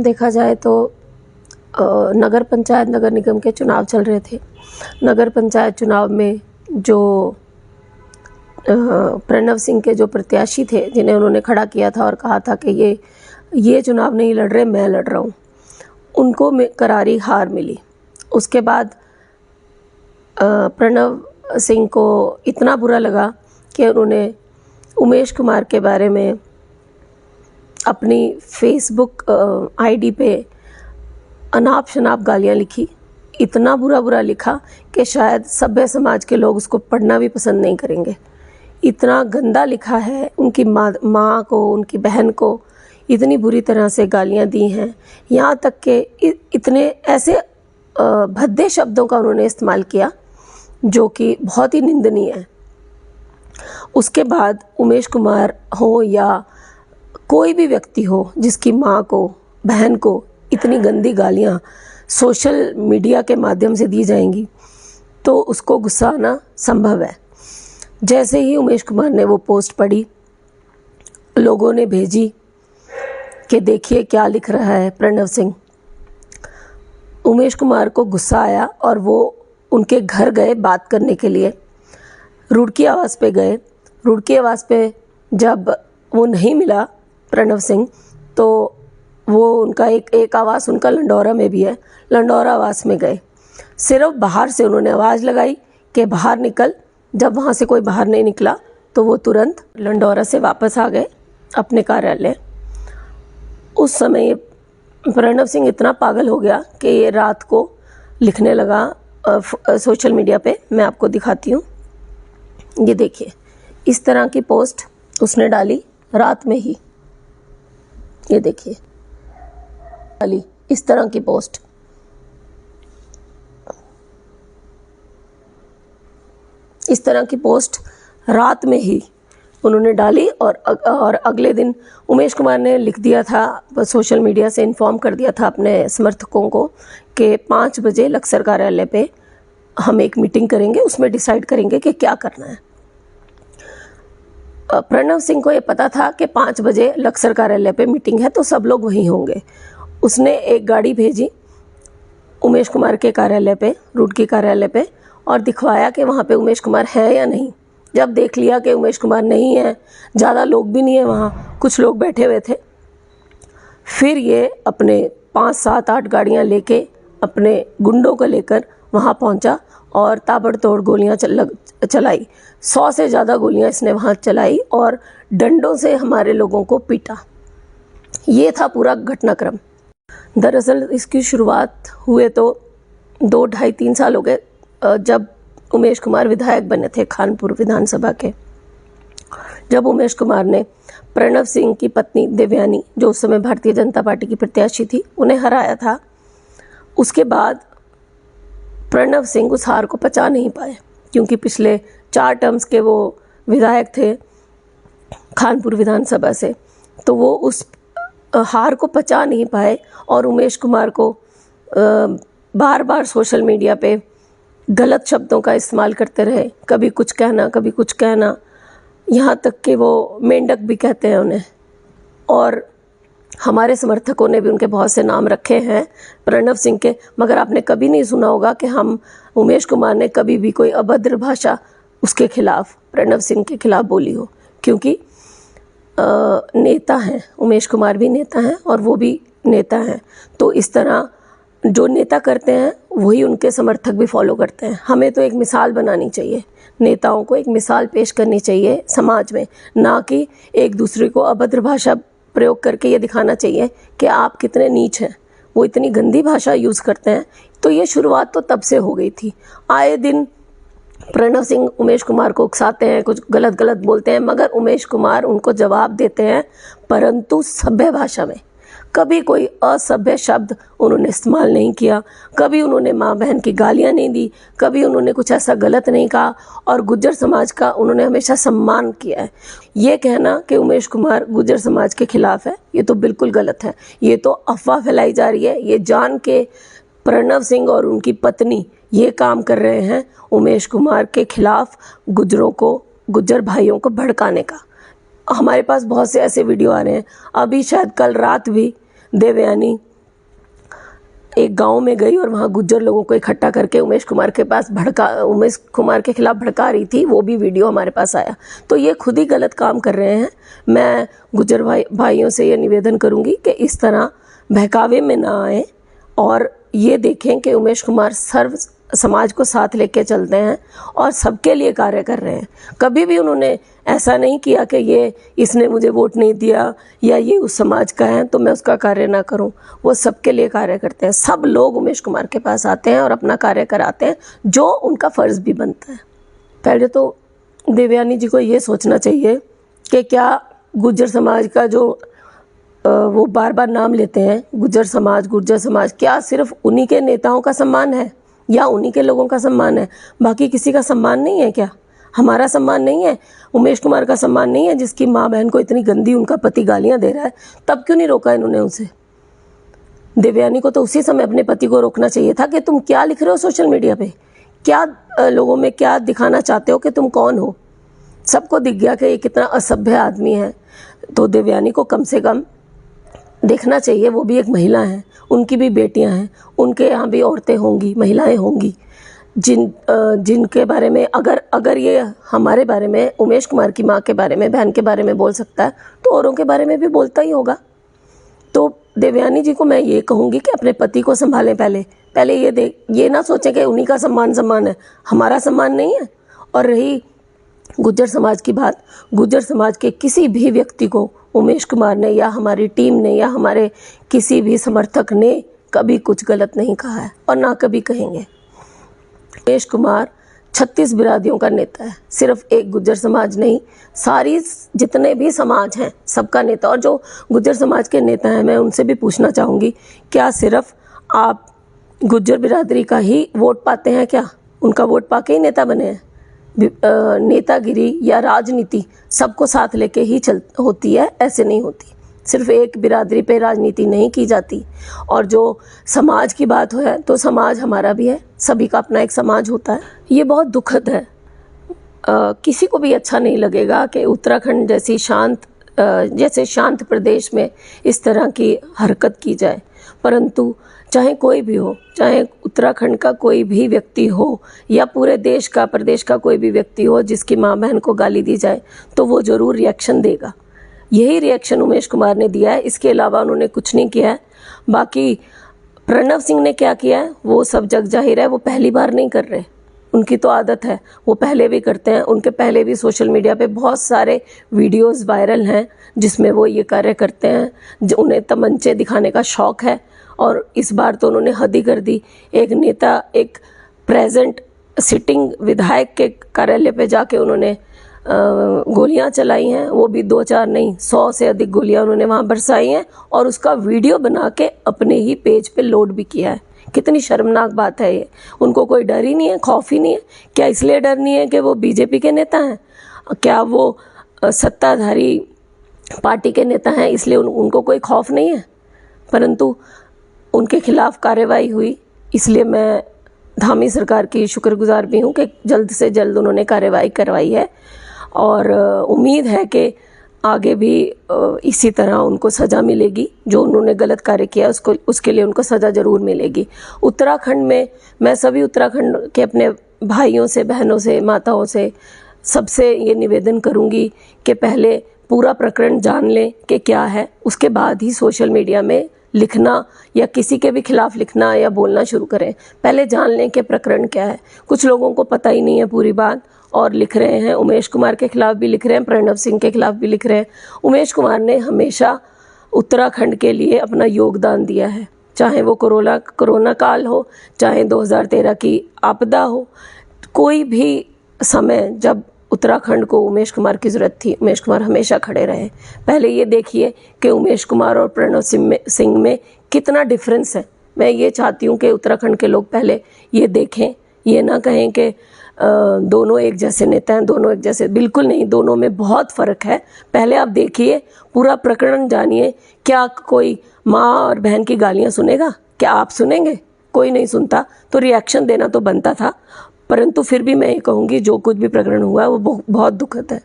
देखा जाए तो नगर पंचायत नगर निगम के चुनाव चल रहे थे। नगर पंचायत चुनाव में जो प्रणव सिंह के जो प्रत्याशी थे, जिन्हें उन्होंने खड़ा किया था और कहा था कि ये चुनाव नहीं लड़ रहे, मैं लड़ रहा हूँ, उनको करारी हार मिली। उसके बाद प्रणव सिंह को इतना बुरा लगा कि उन्होंने उमेश कुमार के बारे में अपनी फेसबुक आईडी पे अनाप शनाप गालियाँ लिखी। इतना बुरा लिखा कि शायद सभ्य समाज के लोग उसको पढ़ना भी पसंद नहीं करेंगे। इतना गंदा लिखा है। उनकी माँ को, उनकी बहन को इतनी बुरी तरह से गालियाँ दी हैं। यहाँ तक कि इतने ऐसे भद्दे शब्दों का उन्होंने इस्तेमाल किया जो कि बहुत ही निंदनीय है। उसके बाद उमेश कुमार हो या कोई भी व्यक्ति हो जिसकी माँ को, बहन को इतनी गंदी गालियाँ सोशल मीडिया के माध्यम से दी जाएंगी तो उसको गुस्सा आना संभव है। जैसे ही उमेश कुमार ने वो पोस्ट पढ़ी, लोगों ने भेजी कि देखिए क्या लिख रहा है प्रणव सिंह। उमेश कुमार को गुस्सा आया और वो उनके घर गए बात करने के लिए। रुड़की आवास पे गए। रुड़की आवास पे जब वो नहीं मिला प्रणव सिंह, तो वो उनका एक आवास उनका लंडौरा में भी है, लंडौरा आवास में गए। सिर्फ बाहर से उन्होंने आवाज़ लगाई कि बाहर निकल। जब वहाँ से कोई बाहर नहीं निकला तो वो तुरंत लंडौरा से वापस आ गए अपने कार्यालय। उस समय प्रणव सिंह इतना पागल हो गया कि ये रात को लिखने लगा सोशल मीडिया पे। मैं आपको दिखाती हूँ, ये देखिए, इस तरह की पोस्ट उसने डाली रात में ही। ये देखिए, डाली इस तरह की पोस्ट। इस तरह की पोस्ट रात में ही उन्होंने डाली और अगले दिन उमेश कुमार ने लिख दिया था, सोशल मीडिया से इन्फॉर्म कर दिया था अपने समर्थकों को कि 5 बजे लक्सर कार्यालय पे हम एक मीटिंग करेंगे, उसमें डिसाइड करेंगे कि क्या करना है। प्रणव सिंह को ये पता था कि 5 बजे लक्सर कार्यालय पे मीटिंग है तो सब लोग वहीं होंगे। उसने एक गाड़ी भेजी उमेश कुमार के कार्यालय पे, रुड़की कार्यालय पे, और दिखवाया कि वहाँ पे उमेश कुमार है या नहीं। जब देख लिया कि उमेश कुमार नहीं है, ज़्यादा लोग भी नहीं है वहाँ, कुछ लोग बैठे हुए थे, फिर ये अपने 5, 7, 8 गाड़ियाँ लेके अपने गुंडों को लेकर वहाँ पहुँचा और ताबड़तोड़ गोलियाँ चलाई। 100 से ज़्यादा गोलियाँ इसने वहाँ चलाई और डंडों से हमारे लोगों को पीटा। ये था पूरा घटनाक्रम। दरअसल इसकी शुरुआत हुए तो 2, 2.5, 3 साल हो गए जब उमेश कुमार विधायक बने थे खानपुर विधानसभा के। जब उमेश कुमार ने प्रणव सिंह की पत्नी देवयानी, जो उस समय भारतीय जनता पार्टी की प्रत्याशी थी, उन्हें हराया था, उसके बाद प्रणव सिंह उस हार को पचा नहीं पाए, क्योंकि पिछले 4 टर्म्स के वो विधायक थे खानपुर विधानसभा से, तो वो उस हार को पचा नहीं पाए और उमेश कुमार को बार बार सोशल मीडिया पे गलत शब्दों का इस्तेमाल करते रहे। कभी कुछ कहना, कभी कुछ कहना, यहाँ तक कि वो मेंढक भी कहते हैं उन्हें। और हमारे समर्थकों ने भी उनके बहुत से नाम रखे हैं प्रणव सिंह के, मगर आपने कभी नहीं सुना होगा कि हम उमेश कुमार ने कभी भी कोई अभद्र भाषा उसके खिलाफ, प्रणव सिंह के खिलाफ बोली हो, क्योंकि नेता हैं, उमेश कुमार भी नेता हैं और वो भी नेता हैं। तो इस तरह जो नेता करते हैं वही उनके समर्थक भी फॉलो करते हैं। हमें तो एक मिसाल बनानी चाहिए, नेताओं को एक मिसाल पेश करनी चाहिए समाज में, ना कि एक दूसरे को अभद्र भाषा प्रयोग करके ये दिखाना चाहिए कि आप कितने नीच हैं। वो इतनी गंदी भाषा यूज़ करते हैं। तो ये शुरुआत तो तब से हो गई थी। आए दिन प्रणव सिंह उमेश कुमार को उकसाते हैं, कुछ गलत बोलते हैं, मगर उमेश कुमार उनको जवाब देते हैं, परंतु सभ्य भाषा में। कभी कोई असभ्य शब्द उन्होंने इस्तेमाल नहीं किया, कभी उन्होंने माँ बहन की गालियाँ नहीं दी, कभी उन्होंने कुछ ऐसा गलत नहीं कहा, और गुज्जर समाज का उन्होंने हमेशा सम्मान किया है। ये कहना कि उमेश कुमार गुज्जर समाज के खिलाफ है, ये तो बिल्कुल गलत है। ये तो अफवाह फैलाई जा रही है। ये जान के प्रणव सिंह और उनकी पत्नी ये काम कर रहे हैं उमेश कुमार के खिलाफ, गुज्जर भाइयों को भड़काने का। हमारे पास बहुत से ऐसे वीडियो आ रहे हैं। अभी शायद कल रात भी देवयानी एक गांव में गई और वहाँ गुज्जर लोगों को इकट्ठा करके उमेश कुमार के खिलाफ भड़का रही थी। वो भी वीडियो हमारे पास आया। तो ये खुद ही गलत काम कर रहे हैं। मैं गुज्जर भाइयों से ये निवेदन करूँगी कि इस तरह बहकावे में ना आए और ये देखें कि उमेश कुमार सर्व समाज को साथ लेके चलते हैं और सबके लिए कार्य कर रहे हैं। कभी भी उन्होंने ऐसा नहीं किया कि ये इसने मुझे वोट नहीं दिया या ये उस समाज का है तो मैं उसका कार्य ना करूं। वो सबके लिए कार्य करते हैं। सब लोग उमेश कुमार के पास आते हैं और अपना कार्य कराते हैं, जो उनका फ़र्ज़ भी बनता है। पहले तो देवयानी जी को ये सोचना चाहिए कि क्या गुज्जर समाज का जो वो बार बार नाम लेते हैं, गुज्जर समाज, क्या सिर्फ उन्हीं के नेताओं का सम्मान है या उन्हीं के लोगों का सम्मान है? बाकी किसी का सम्मान नहीं है क्या? हमारा सम्मान नहीं है? उमेश कुमार का सम्मान नहीं है जिसकी माँ बहन को इतनी गंदी उनका पति गालियाँ दे रहा है? तब क्यों नहीं रोका इन्होंने उसे? देवयानी को तो उसी समय अपने पति को रोकना चाहिए था कि तुम क्या लिख रहे हो सोशल मीडिया पे, क्या लोगों में क्या दिखाना चाहते हो कि तुम कौन हो। सबको दिख गया कि ये कितना असभ्य आदमी है। तो देवयानी को कम से कम देखना चाहिए, वो भी एक महिला हैं, उनकी भी बेटियां हैं, उनके यहाँ भी औरतें होंगी, महिलाएं होंगी जिनके बारे में अगर ये हमारे बारे में, उमेश कुमार की माँ के बारे में, बहन के बारे में बोल सकता है तो औरों के बारे में भी बोलता ही होगा। तो देवयानी जी को मैं ये कहूँगी कि अपने पति को संभालें। पहले ये ना सोचें कि उन्हीं का सम्मान है, हमारा सम्मान नहीं है। और रही गुज्जर समाज की बात, गुज्जर समाज के किसी भी व्यक्ति को उमेश कुमार ने या हमारी टीम ने या हमारे किसी भी समर्थक ने कभी कुछ गलत नहीं कहा है और ना कभी कहेंगे। उमेश कुमार 36 बिरादरियों का नेता है, सिर्फ एक गुज्जर समाज नहीं, सारी जितने भी समाज हैं सबका नेता। और जो गुज्जर समाज के नेता हैं, मैं उनसे भी पूछना चाहूँगी, क्या सिर्फ आप गुज्जर बिरादरी का ही वोट पाते हैं क्या? उनका वोट पाके ही नेता बने हैं? नेतागिरी या राजनीति सबको साथ लेके ही होती है, ऐसे नहीं होती। सिर्फ एक बिरादरी पे राजनीति नहीं की जाती। और जो समाज की बात है तो समाज हमारा भी है, सभी का अपना एक समाज होता है। ये बहुत दुखद है। किसी को भी अच्छा नहीं लगेगा कि उत्तराखंड जैसे शांत प्रदेश में इस तरह की हरकत की जाए। परंतु चाहे कोई भी हो, चाहे उत्तराखंड का कोई भी व्यक्ति हो या पूरे देश का, प्रदेश का कोई भी व्यक्ति हो जिसकी माँ बहन को गाली दी जाए, तो वो ज़रूर रिएक्शन देगा। यही रिएक्शन उमेश कुमार ने दिया है, इसके अलावा उन्होंने कुछ नहीं किया है। बाकी प्रणव सिंह ने क्या किया है वो सब जग जाहिर है। वो पहली बार नहीं कर रहे, उनकी तो आदत है, वो पहले भी करते हैं। उनके पहले भी सोशल मीडिया पे बहुत सारे वीडियोस वायरल हैं जिसमें वो ये कार्य करते हैं। जो उन्हें तमंचे दिखाने का शौक़ है और इस बार तो उन्होंने हद ही कर दी। एक नेता, एक प्रेजेंट सिटिंग विधायक के कार्यालय पे जाके उन्होंने गोलियां चलाई हैं, वो भी 2-4 नहीं 100 से अधिक गोलियां उन्होंने वहाँ बरसाई हैं और उसका वीडियो बना के अपने ही पेज पे लोड भी किया है। कितनी शर्मनाक बात है ये। उनको कोई डर ही नहीं है, खौफ ही नहीं है। क्या इसलिए डर नहीं है कि वो बीजेपी के नेता हैं? क्या वो सत्ताधारी पार्टी के नेता हैं इसलिए उनको कोई खौफ नहीं है? परंतु उनके खिलाफ कार्रवाई हुई, इसलिए मैं धामी सरकार की शुक्रगुजार भी हूँ कि जल्द से जल्द उन्होंने कार्रवाई करवाई है। और उम्मीद है कि आगे भी इसी तरह उनको सज़ा मिलेगी। जो उन्होंने गलत कार्य किया उसके लिए उनको सज़ा ज़रूर मिलेगी। उत्तराखंड में मैं सभी उत्तराखंड के अपने भाइयों से, बहनों से, माताओं से, सबसे ये निवेदन करूँगी कि पहले पूरा प्रकरण जान लें कि क्या है, उसके बाद ही सोशल मीडिया में लिखना या किसी के भी खिलाफ लिखना या बोलना शुरू करें। पहले जान लें कि प्रकरण क्या है। कुछ लोगों को पता ही नहीं है पूरी बात और लिख रहे हैं। उमेश कुमार के खिलाफ भी लिख रहे हैं, प्रणव सिंह के खिलाफ भी लिख रहे हैं। उमेश कुमार ने हमेशा उत्तराखंड के लिए अपना योगदान दिया है, चाहे वो कोरोना काल हो, चाहे 2013 की आपदा हो। कोई भी समय जब उत्तराखंड को उमेश कुमार की ज़रूरत थी, उमेश कुमार हमेशा खड़े रहे। पहले ये देखिए कि उमेश कुमार और प्रणव सिंह में कितना डिफरेंस है। मैं ये चाहती हूँ कि उत्तराखंड के लोग पहले ये देखें, ये ना कहें कि दोनों एक जैसे नेता हैं, दोनों एक जैसे, बिल्कुल नहीं, दोनों में बहुत फ़र्क है। पहले आप देखिए, पूरा प्रकरण जानिए। क्या कोई माँ और बहन की गालियाँ सुनेगा? क्या आप सुनेंगे? कोई नहीं सुनता। तो रिएक्शन देना तो बनता था, परंतु फिर भी मैं ये कहूँगी जो कुछ भी प्रकरण हुआ है वो बहुत दुखद है।